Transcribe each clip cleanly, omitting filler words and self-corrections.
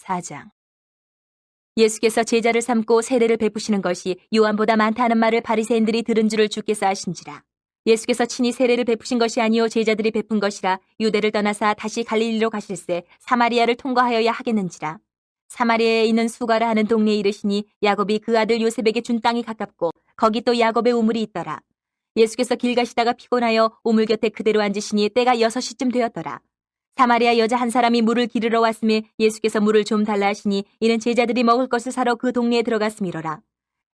4장. 예수께서 제자를 삼고 세례를 베푸시는 것이 요한보다 많다는 말을 바리새인들이 들은 줄을 주께서 아신지라. 예수께서 친히 세례를 베푸신 것이 아니요 제자들이 베푼 것이라. 유대를 떠나사 다시 갈릴리로 가실새 사마리아를 통과하여야 하겠는지라. 사마리아에 있는 수가라 하는 동네에 이르시니 야곱이 그 아들 요셉에게 준 땅이 가깝고 거기 또 야곱의 우물이 있더라. 예수께서 길 가시다가 피곤하여 우물 곁에 그대로 앉으시니 때가 6시쯤 되었더라. 사마리아 여자 한 사람이 물을 기르러 왔음에 예수께서 물을 좀 달라 하시니 이는 제자들이 먹을 것을 사러 그 동네에 들어갔음이로라.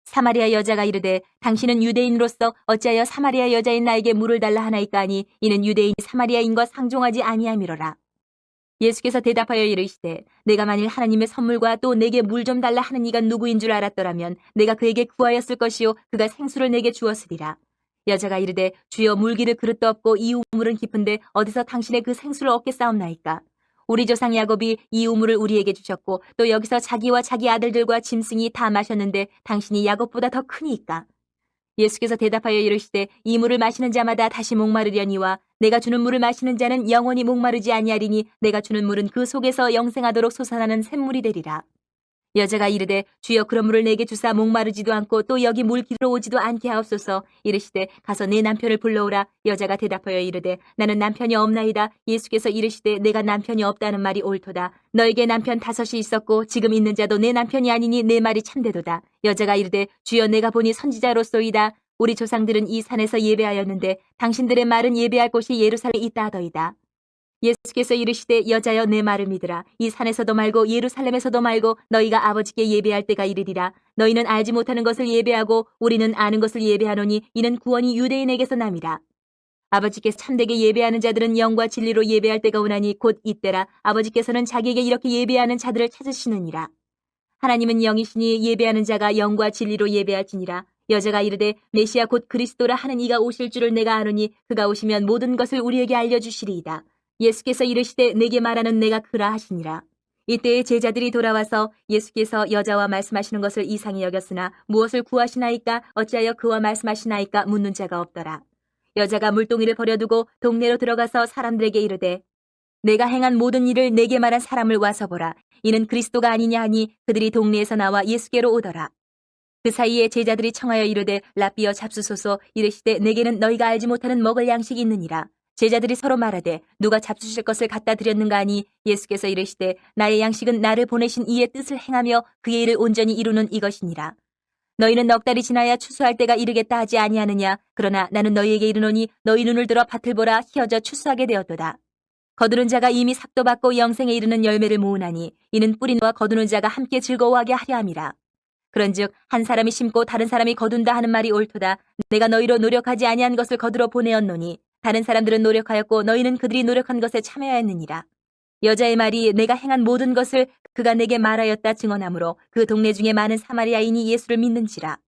사마리아 여자가 이르되 당신은 유대인으로서 어찌하여 사마리아 여자인 나에게 물을 달라 하나이까 하니 이는 유대인이 사마리아인과 상종하지 아니함이로라. 예수께서 대답하여 이르시되 내가 만일 하나님의 선물과 또 내게 물 좀 달라 하는 이가 누구인 줄 알았더라면 내가 그에게 구하였을 것이요 그가 생수를 내게 주었으리라. 여자가 이르되 주여 물 기를 그릇도 없고 이 우물은 깊은데 어디서 당신의 그 생수를 얻겠사옵나이까. 우리 조상 야곱이 이 우물을 우리에게 주셨고 또 여기서 자기와 자기 아들들과 짐승이 다 마셨는데 당신이 야곱보다 더 크니이까. 예수께서 대답하여 이르시되 이 물을 마시는 자마다 다시 목마르려니와 내가 주는 물을 마시는 자는 영원히 목마르지 아니하리니 내가 주는 물은 그 속에서 영생하도록 솟아나는 샘물이 되리라. 여자가 이르되 주여 그런 물을 내게 주사 목마르지도 않고 또 여기 물 기르러 오지도 않게 하옵소서. 이르시되 가서 내 남편을 불러오라. 여자가 대답하여 이르되 나는 남편이 없나이다. 예수께서 이르시되 내가 남편이 없다는 말이 옳도다. 너에게 남편 5이 있었고 지금 있는 자도 내 남편이 아니니 내 말이 참되도다. 여자가 이르되 주여 내가 보니 선지자로소이다. 우리 조상들은 이 산에서 예배하였는데 당신들의 말은 예배할 곳이 예루살렘에 있다 하더이다. 예수께서 이르시되 여자여 내 말을 믿으라. 이 산에서도 말고 예루살렘에서도 말고 너희가 아버지께 예배할 때가 이르리라. 너희는 알지 못하는 것을 예배하고 우리는 아는 것을 예배하노니 이는 구원이 유대인에게서 남이라. 아버지께서 참되게 예배하는 자들은 영과 진리로 예배할 때가 오나니 곧 이때라. 아버지께서는 자기에게 이렇게 예배하는 자들을 찾으시느니라. 하나님은 영이시니 예배하는 자가 영과 진리로 예배할지니라. 여자가 이르되 메시아 곧 그리스도라 하는 이가 오실 줄을 내가 아노니 그가 오시면 모든 것을 우리에게 알려주시리이다. 예수께서 이르시되 내게 말하는 내가 그라 하시니라. 이때에 제자들이 돌아와서 예수께서 여자와 말씀하시는 것을 이상히 여겼으나 무엇을 구하시나이까 어찌하여 그와 말씀하시나이까 묻는 자가 없더라. 여자가 물동이를 버려두고 동네로 들어가서 사람들에게 이르되 내가 행한 모든 일을 내게 말한 사람을 와서 보라. 이는 그리스도가 아니냐 하니 그들이 동네에서 나와 예수께로 오더라. 그 사이에 제자들이 청하여 이르되 랍비여 잡수소서. 이르시되 내게는 너희가 알지 못하는 먹을 양식이 있느니라. 제자들이 서로 말하되 누가 잡수실 것을 갖다 드렸는가 하니 예수께서 이르시되 나의 양식은 나를 보내신 이의 뜻을 행하며 그의 일을 온전히 이루는 이것이니라. 너희는 넉 달이 지나야 추수할 때가 이르겠다 하지 아니하느냐. 그러나 나는 너희에게 이르노니 너희 눈을 들어 밭을 보라. 희어져 추수하게 되었도다. 거두는 자가 이미 삭도 받고 영생에 이르는 열매를 모으나니 이는 뿌리와 거두는 자가 함께 즐거워하게 하려 함이라. 그런즉 한 사람이 심고 다른 사람이 거둔다 하는 말이 옳도다. 내가 너희로 노력하지 아니한 것을 거두러 보내었노니 다른 사람들은 노력하였고 너희는 그들이 노력한 것에 참여하였느니라. 여자의 말이 내가 행한 모든 것을 그가 내게 말하였다 증언하므로 그 동네 중에 많은 사마리아인이 예수를 믿는지라.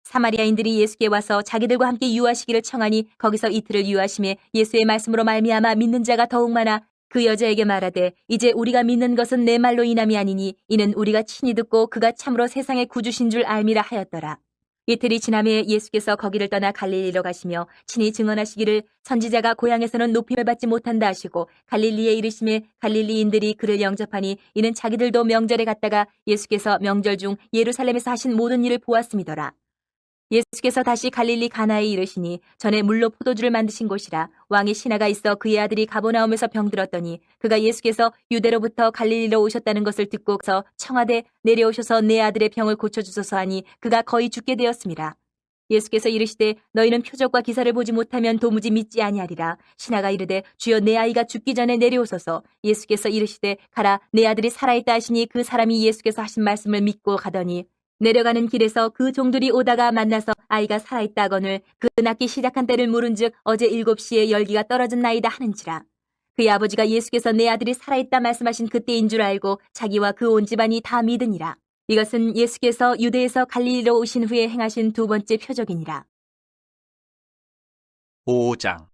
사마리아인들이 예수께 와서 자기들과 함께 유하시기를 청하니 거기서 이틀을 유하심에 예수의 말씀으로 말미암아 믿는 자가 더욱 많아 그 여자에게 말하되 이제 우리가 믿는 것은 내 말로 인함이 아니니 이는 우리가 친히 듣고 그가 참으로 세상의 구주신 줄 알미라 하였더라. 이틀이 지남에 예수께서 거기를 떠나 갈릴리로 가시며 친히 증언하시기를 선지자가 고향에서는 높임을 받지 못한다 하시고 갈릴리에 이르심에 갈릴리인들이 그를 영접하니 이는 자기들도 명절에 갔다가 예수께서 명절 중 예루살렘에서 하신 모든 일을 보았음이더라. 예수께서 다시 갈릴리 가나에 이르시니 전에 물로 포도주를 만드신 곳이라. 왕의 신하가 있어 그의 아들이 가버나움에서 병들었더니 그가 예수께서 유대로부터 갈릴리로 오셨다는 것을 듣고서 청하되 내려오셔서 내 아들의 병을 고쳐주소서 하니 그가 거의 죽게 되었습니다. 예수께서 이르시되 너희는 표적과 기사를 보지 못하면 도무지 믿지 아니하리라. 신하가 이르되 주여 내 아이가 죽기 전에 내려오소서. 예수께서 이르시되 가라 내 아들이 살아있다 하시니 그 사람이 예수께서 하신 말씀을 믿고 가더니 내려가는 길에서 그 종들이 오다가 만나서 아이가 살아있다 하거늘 그 낳기 시작한 때를 물은즉 어제 7시에 열기가 떨어졌나이다 하는지라. 그의 아버지가 예수께서 내 아들이 살아있다 말씀하신 그때인 줄 알고 자기와 그 온 집안이 다 믿으니라. 이것은 예수께서 유대에서 갈릴리로 오신 후에 행하신 두 번째 표적이니라. 5장.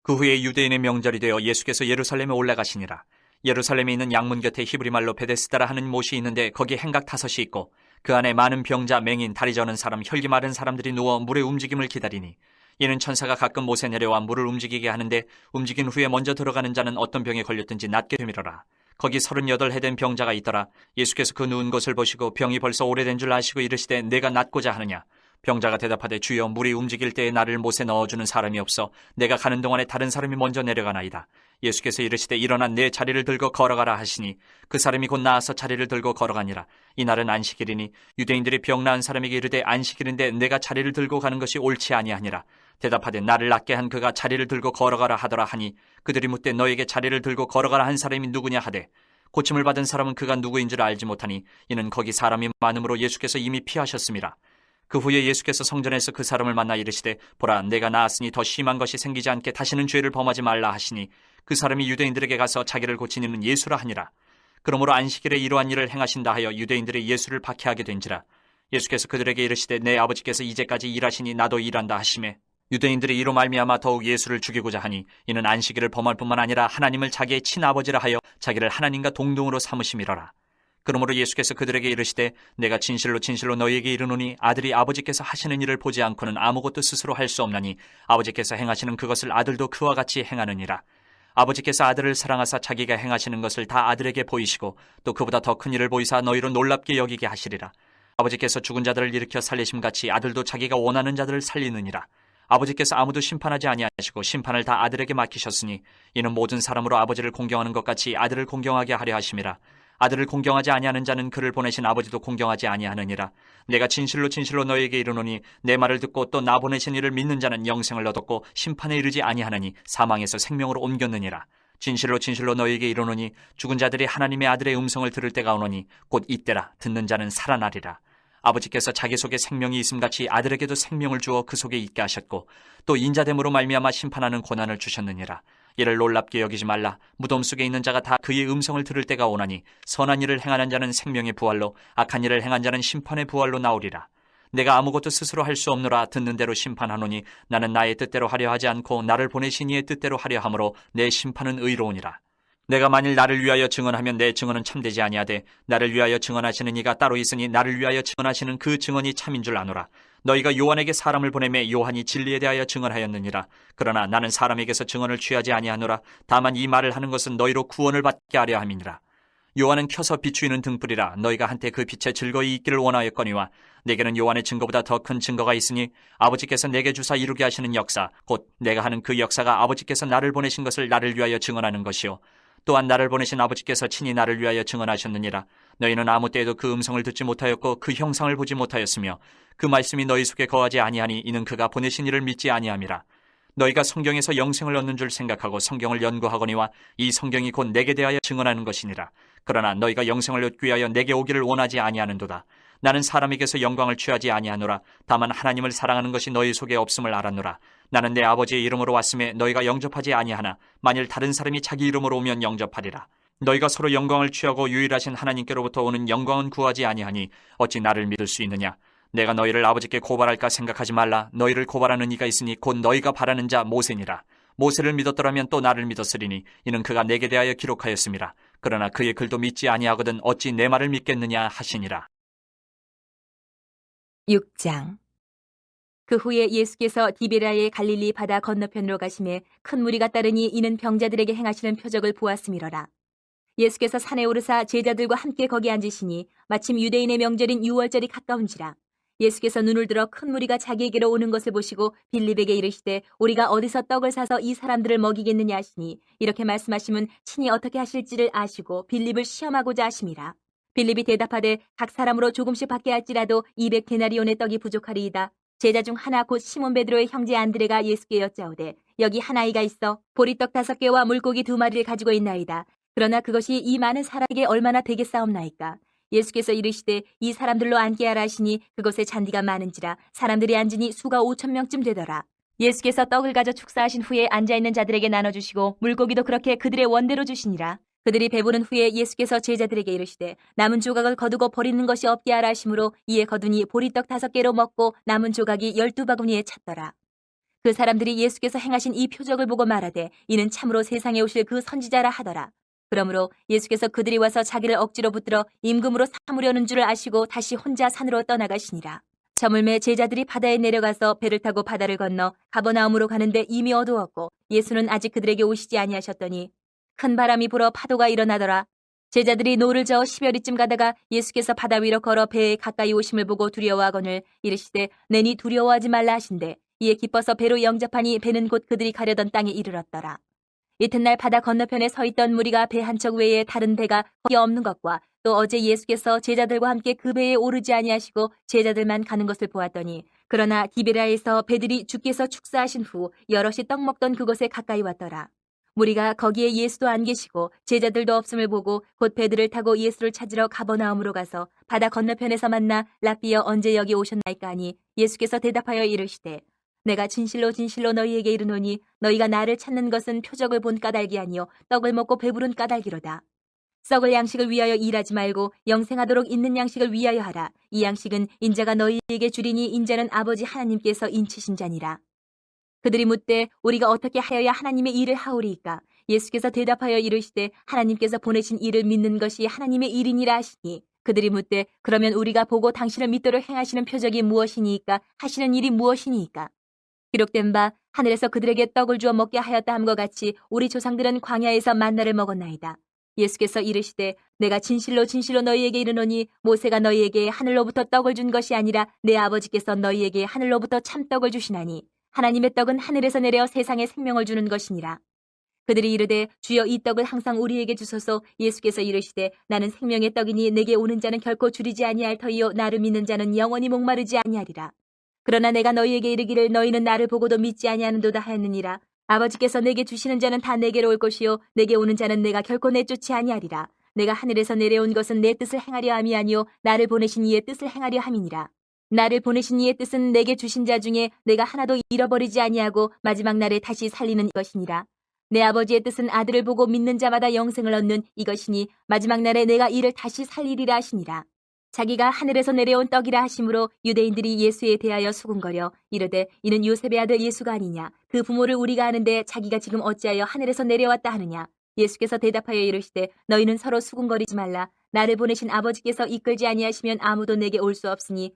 그 후에 유대인의 명절이 되어 예수께서 예루살렘에 올라가시니라. 예루살렘에 있는 양문 곁에 히브리말로 베데스다라 하는 못이 있는데 거기에 행각 5이 있고 그 안에 많은 병자, 맹인, 다리 저는 사람, 혈기 마른 사람들이 누워 물의 움직임을 기다리니 이는 천사가 가끔 못에 내려와 물을 움직이게 하는데 움직인 후에 먼저 들어가는 자는 어떤 병에 걸렸든지 낫게 되미러라. 거기 38해 된 병자가 있더라. 예수께서 그 누운 것을 보시고 병이 벌써 오래된 줄 아시고 이르시되 내가 낫고자 하느냐. 병자가 대답하되 주여 물이 움직일 때에 나를 못에 넣어주는 사람이 없어 내가 가는 동안에 다른 사람이 먼저 내려가나이다. 예수께서 이르시되 일어나 내 자리를 들고 걸어가라 하시니 그 사람이 곧 나아서 자리를 들고 걸어가니라. 이날은 안식일이니 유대인들이 병 나은 사람에게 이르되 안식일인데 내가 자리를 들고 가는 것이 옳지 아니하니라. 대답하되 나를 낫게 한 그가 자리를 들고 걸어가라 하더라 하니 그들이 묻되 너에게 자리를 들고 걸어가라 한 사람이 누구냐 하되 고침을 받은 사람은 그가 누구인 줄 알지 못하니 이는 거기 사람이 많음으로 예수께서 이미 피하셨습니다. 그 후에 예수께서 성전에서 그 사람을 만나 이르시되 보라 내가 나았으니 더 심한 것이 생기지 않게 다시는 죄를 범하지 말라 하시니 그 사람이 유대인들에게 가서 자기를 고친 이는 예수라 하니라. 그러므로 안식일에 이러한 일을 행하신다 하여 유대인들이 예수를 박해하게 된지라. 예수께서 그들에게 이르시되 내 아버지께서 이제까지 일하시니 나도 일한다 하시매 유대인들이 이로 말미암아 더욱 예수를 죽이고자 하니 이는 안식일을 범할 뿐만 아니라 하나님을 자기의 친아버지라 하여 자기를 하나님과 동등으로 삼으심이로라. 그러므로 예수께서 그들에게 이르시되 내가 진실로 진실로 너희에게 이르노니 아들이 아버지께서 하시는 일을 보지 않고는 아무것도 스스로 할 수 없나니 아버지께서 행하시는 그것을 아들도 그와 같이 행하느니라. 아버지께서 아들을 사랑하사 자기가 행하시는 것을 다 아들에게 보이시고 또 그보다 더 큰 일을 보이사 너희로 놀랍게 여기게 하시리라. 아버지께서 죽은 자들을 일으켜 살리심같이 아들도 자기가 원하는 자들을 살리느니라. 아버지께서 아무도 심판하지 아니하시고 심판을 다 아들에게 맡기셨으니 이는 모든 사람으로 아버지를 공경하는 것 같이 아들을 공경하게 하려 하심이라. 아들을 공경하지 아니하는 자는 그를 보내신 아버지도 공경하지 아니하느니라. 내가 진실로 진실로 너희에게 이르노니 내 말을 듣고 또 나 보내신 이를 믿는 자는 영생을 얻었고 심판에 이르지 아니하느니 사망에서 생명으로 옮겼느니라. 진실로 진실로 너희에게 이르노니 죽은 자들이 하나님의 아들의 음성을 들을 때가 오노니 곧 이때라. 듣는 자는 살아나리라. 아버지께서 자기 속에 생명이 있음같이 아들에게도 생명을 주어 그 속에 있게 하셨고 또 인자됨으로 말미암아 심판하는 고난을 주셨느니라. 이를 놀랍게 여기지 말라. 무덤 속에 있는 자가 다 그의 음성을 들을 때가 오나니 선한 일을 행하는 자는 생명의 부활로 악한 일을 행한 자는 심판의 부활로 나오리라. 내가 아무것도 스스로 할 수 없노라. 듣는 대로 심판하노니 나는 나의 뜻대로 하려 하지 않고 나를 보내신 이의 뜻대로 하려 함으로 내 심판은 의로우니라. 내가 만일 나를 위하여 증언하면 내 증언은 참되지 아니하되 나를 위하여 증언하시는 이가 따로 있으니 나를 위하여 증언하시는 그 증언이 참인 줄 아노라. 너희가 요한에게 사람을 보내매 요한이 진리에 대하여 증언하였느니라. 그러나 나는 사람에게서 증언을 취하지 아니하노라. 다만 이 말을 하는 것은 너희로 구원을 받게 하려 함이니라. 요한은 켜서 비추이는 등불이라. 너희가 한때 그 빛에 즐거이 있기를 원하였거니와 내게는 요한의 증거보다 더 큰 증거가 있으니 아버지께서 내게 주사 이루게 하시는 역사 곧 내가 하는 그 역사가 아버지께서 나를 보내신 것을 나를 위하여 증언하는 것이요 또한 나를 보내신 아버지께서 친히 나를 위하여 증언하셨느니라. 너희는 아무 때에도 그 음성을 듣지 못하였고 그 형상을 보지 못하였으며 그 말씀이 너희 속에 거하지 아니하니 이는 그가 보내신 이를 믿지 아니함이라. 너희가 성경에서 영생을 얻는 줄 생각하고 성경을 연구하거니와 이 성경이 곧 내게 대하여 증언하는 것이니라. 그러나 너희가 영생을 얻기 위하여 내게 오기를 원하지 아니하는도다. 나는 사람에게서 영광을 취하지 아니하노라. 다만 하나님을 사랑하는 것이 너희 속에 없음을 알았노라. 나는 내 아버지의 이름으로 왔음에 너희가 영접하지 아니하나 만일 다른 사람이 자기 이름으로 오면 영접하리라. 너희가 서로 영광을 취하고 유일하신 하나님께로부터 오는 영광은 구하지 아니하니 어찌 나를 믿을 수 있느냐. 내가 너희를 아버지께 고발할까 생각하지 말라. 너희를 고발하는 이가 있으니 곧 너희가 바라는 자 모세니라. 모세를 믿었더라면 또 나를 믿었으리니 이는 그가 내게 대하여 기록하였음이라. 그러나 그의 글도 믿지 아니하거든 어찌 내 말을 믿겠느냐 하시니라. 6장. 그 후에 예수께서 디베라의 갈릴리 바다 건너편으로 가심에 큰 무리가 따르니 이는 병자들에게 행하시는 표적을 보았음이로라. 예수께서 산에 오르사 제자들과 함께 거기 앉으시니 마침 유대인의 명절인 유월절이 가까운지라. 예수께서 눈을 들어 큰 무리가 자기에게로 오는 것을 보시고 빌립에게 이르시되 우리가 어디서 떡을 사서 이 사람들을 먹이겠느냐 하시니 이렇게 말씀하시면 친히 어떻게 하실지를 아시고 빌립을 시험하고자 하심이라. 빌립이 대답하되 각 사람으로 조금씩 받게 할지라도 200데나리온의 떡이 부족하리이다. 제자 중 하나 곧 시몬 베드로의 형제 안드레가 예수께 여짜오되 여기 한 아이가 있어 보리떡 5개와 물고기 2마리를 가지고 있나이다. 그러나 그것이 이 많은 사람에게 얼마나 되겠사옵나이까. 예수께서 이르시되 이 사람들로 앉게 하라 하시니 그것에 잔디가 많은지라 사람들이 앉으니 수가 5,000명쯤 되더라. 예수께서 떡을 가져 축사하신 후에 앉아있는 자들에게 나눠주시고 물고기도 그렇게 그들의 원대로 주시니라. 그들이 배부른 후에 예수께서 제자들에게 이르시되 남은 조각을 거두고 버리는 것이 없게 하라 하심으로 이에 거두니 보리떡 5개로 먹고 남은 조각이 12바구니에 찼더라. 그 사람들이 예수께서 행하신 이 표적을 보고 말하되 이는 참으로 세상에 오실 그 선지자라 하더라. 그러므로 예수께서 그들이 와서 자기를 억지로 붙들어 임금으로 삼으려는 줄을 아시고 다시 혼자 산으로 떠나가시니라. 저물매 제자들이 바다에 내려가서 배를 타고 바다를 건너 가버나움으로 가는데 이미 어두웠고 예수는 아직 그들에게 오시지 아니하셨더니 큰 바람이 불어 파도가 일어나더라. 제자들이 노를 저어 10여리쯤 가다가 예수께서 바다 위로 걸어 배에 가까이 오심을 보고 두려워하거늘 이르시되 내니 두려워하지 말라 하신대 이에 기뻐서 배로 영접하니 배는 곧 그들이 가려던 땅에 이르렀더라. 이튿날 바다 건너편에 서 있던 무리가 배 한 척 외에 다른 배가 거기 없는 것과 또 어제 예수께서 제자들과 함께 그 배에 오르지 아니하시고 제자들만 가는 것을 보았더니 그러나 디베라에서 배들이 주께서 축사하신 후 여럿이 떡 먹던 그곳에 가까이 왔더라. 무리가 거기에 예수도 안 계시고 제자들도 없음을 보고 곧 배들을 타고 예수를 찾으러 가버나움으로 가서 바다 건너편에서 만나 랍비여 언제 여기 오셨나이까 하니 예수께서 대답하여 이르시되 내가 진실로 진실로 너희에게 이르노니 너희가 나를 찾는 것은 표적을 본 까닭이 아니요 떡을 먹고 배부른 까닭이로다. 썩을 양식을 위하여 일하지 말고 영생하도록 있는 양식을 위하여 하라. 이 양식은 인자가 너희에게 주리니 인자는 아버지 하나님께서 인치신 자니라. 그들이 묻되 우리가 어떻게 하여야 하나님의 일을 하오리이까? 예수께서 대답하여 이르시되 하나님께서 보내신 일을 믿는 것이 하나님의 일이니라 하시니 그들이 묻되 그러면 우리가 보고 당신을 믿도록 행하시는 표적이 무엇이니이까? 하시는 일이 무엇이니이까? 기록된 바 하늘에서 그들에게 떡을 주어 먹게 하였다 함과 같이 우리 조상들은 광야에서 만나를 먹었나이다. 예수께서 이르시되 내가 진실로 진실로 너희에게 이르노니 모세가 너희에게 하늘로부터 떡을 준 것이 아니라 내 아버지께서 너희에게 하늘로부터 참떡을 주시나니 하나님의 떡은 하늘에서 내려 세상에 생명을 주는 것이니라. 그들이 이르되 주여 이 떡을 항상 우리에게 주소서. 예수께서 이르시되 나는 생명의 떡이니 내게 오는 자는 결코 줄이지 아니할 터이요 나를 믿는 자는 영원히 목마르지 아니하리라. 그러나 내가 너희에게 이르기를 너희는 나를 보고도 믿지 아니하는도다 하였느니라. 아버지께서 내게 주시는 자는 다 내게로 올 것이요 내게 오는 자는 내가 결코 내쫓지 아니하리라. 내가 하늘에서 내려온 것은 내 뜻을 행하려 함이 아니요 나를 보내신 이의 뜻을 행하려 함이니라. 나를 보내신 이의 뜻은 내게 주신 자 중에 내가 하나도 잃어버리지 아니하고 마지막 날에 다시 살리는 것이니라. 내 아버지의 뜻은 아들을 보고 믿는 자마다 영생을 얻는 이것이니 마지막 날에 내가 이를 다시 살리리라 하시니라. 자기가 하늘에서 내려온 떡이라 하심으로 유대인들이 예수에 대하여 수군거려 이르되 이는 요셉의 아들 예수가 아니냐. 그 부모를 우리가 아는데 자기가 지금 어찌하여 하늘에서 내려왔다 하느냐. 예수께서 대답하여 이르시되 너희는 서로 수군거리지 말라. 나를 보내신 아버지께서 이끌지 아니하시면 아무도 내게 올 수 없으니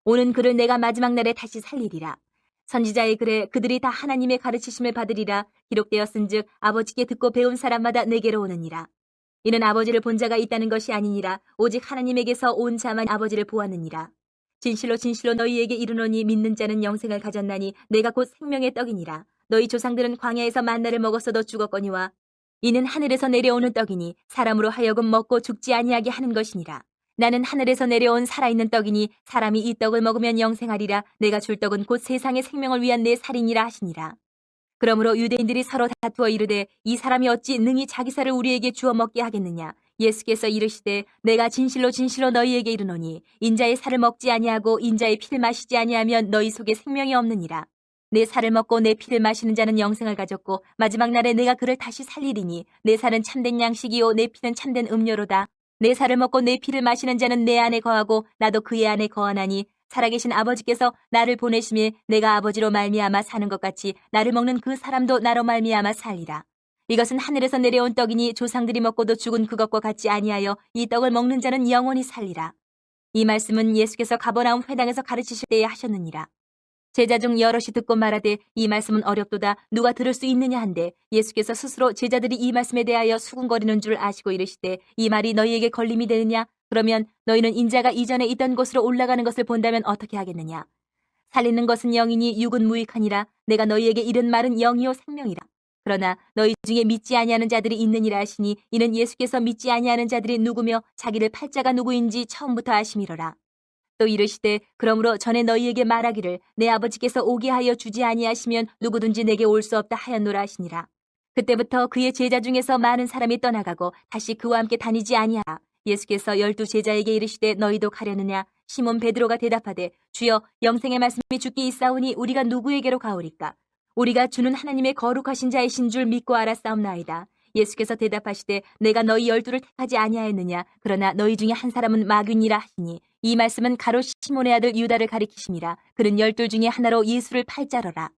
오는 그를 내가 마지막 날에 다시 살리리라. 선지자의 글에 그들이 다 하나님의 가르치심을 받으리라. 기록되었은즉 아버지께 듣고 배운 사람마다 내게로 오느니라. 이는 아버지를 본 자가 있다는 것이 아니니라. 오직 하나님에게서 온 자만 아버지를 보았느니라. 진실로 진실로 너희에게 이르노니 믿는 자는 영생을 가졌나니 내가 곧 생명의 떡이니라. 너희 조상들은 광야에서 만나를 먹었어도 죽었거니와 이는 하늘에서 내려오는 떡이니 사람으로 하여금 먹고 죽지 아니하게 하는 것이니라. 나는 하늘에서 내려온 살아있는 떡이니 사람이 이 떡을 먹으면 영생하리라. 내가 줄 떡은 곧 세상의 생명을 위한 내 살이니라 하시니라. 그러므로 유대인들이 서로 다투어 이르되 이 사람이 어찌 능히 자기 살을 우리에게 주어 먹게 하겠느냐. 예수께서 이르시되 내가 진실로 진실로 너희에게 이르노니 인자의 살을 먹지 아니하고 인자의 피를 마시지 아니하면 너희 속에 생명이 없느니라. 내 살을 먹고 내 피를 마시는 자는 영생을 가졌고 마지막 날에 내가 그를 다시 살리리니 내 살은 참된 양식이요 내 피는 참된 음료로다. 내 살을 먹고 내 피를 마시는 자는 내 안에 거하고 나도 그의 안에 거하나니 살아계신 아버지께서 나를 보내심에 내가 아버지로 말미암아 사는 것 같이 나를 먹는 그 사람도 나로 말미암아 살리라. 이것은 하늘에서 내려온 떡이니 조상들이 먹고도 죽은 그것과 같지 아니하여 이 떡을 먹는 자는 영원히 살리라. 이 말씀은 예수께서 가버나움 회당에서 가르치실 때에 하셨느니라. 제자 중 여럿이 듣고 말하되 이 말씀은 어렵도다 누가 들을 수 있느냐 한데 예수께서 스스로 제자들이 이 말씀에 대하여 수군거리는 줄 아시고 이르시되 이 말이 너희에게 걸림이 되느냐. 그러면 너희는 인자가 이전에 있던 곳으로 올라가는 것을 본다면 어떻게 하겠느냐. 살리는 것은 영이니 육은 무익하니라. 내가 너희에게 이른 말은 영이요 생명이라. 그러나 너희 중에 믿지 아니하는 자들이 있느니라 하시니 이는 예수께서 믿지 아니하는 자들이 누구며 자기를 팔자가 누구인지 처음부터 아심이로라. 또 이르시되 그러므로 전에 너희에게 말하기를 내 아버지께서 오게 하여 주지 아니하시면 누구든지 내게 올 수 없다 하였노라 하시니라. 그때부터 그의 제자 중에서 많은 사람이 떠나가고 다시 그와 함께 다니지 아니하라. 예수께서 12 제자에게 이르시되 너희도 가려느냐. 시몬 베드로가 대답하되 주여 영생의 말씀이 주께 있사오니 우리가 누구에게로 가오리까. 우리가 주는 하나님의 거룩하신 자이신 줄 믿고 알았사옵나이다. 예수께서 대답하시되 내가 너희 12를 택하지 아니하였느냐. 그러나 너희 중에 한 사람은 마귀니라 하시니 이 말씀은 가롯 시몬의 아들 유다를 가리키심이라. 그는 12 중에 하나로 예수를 팔자러라.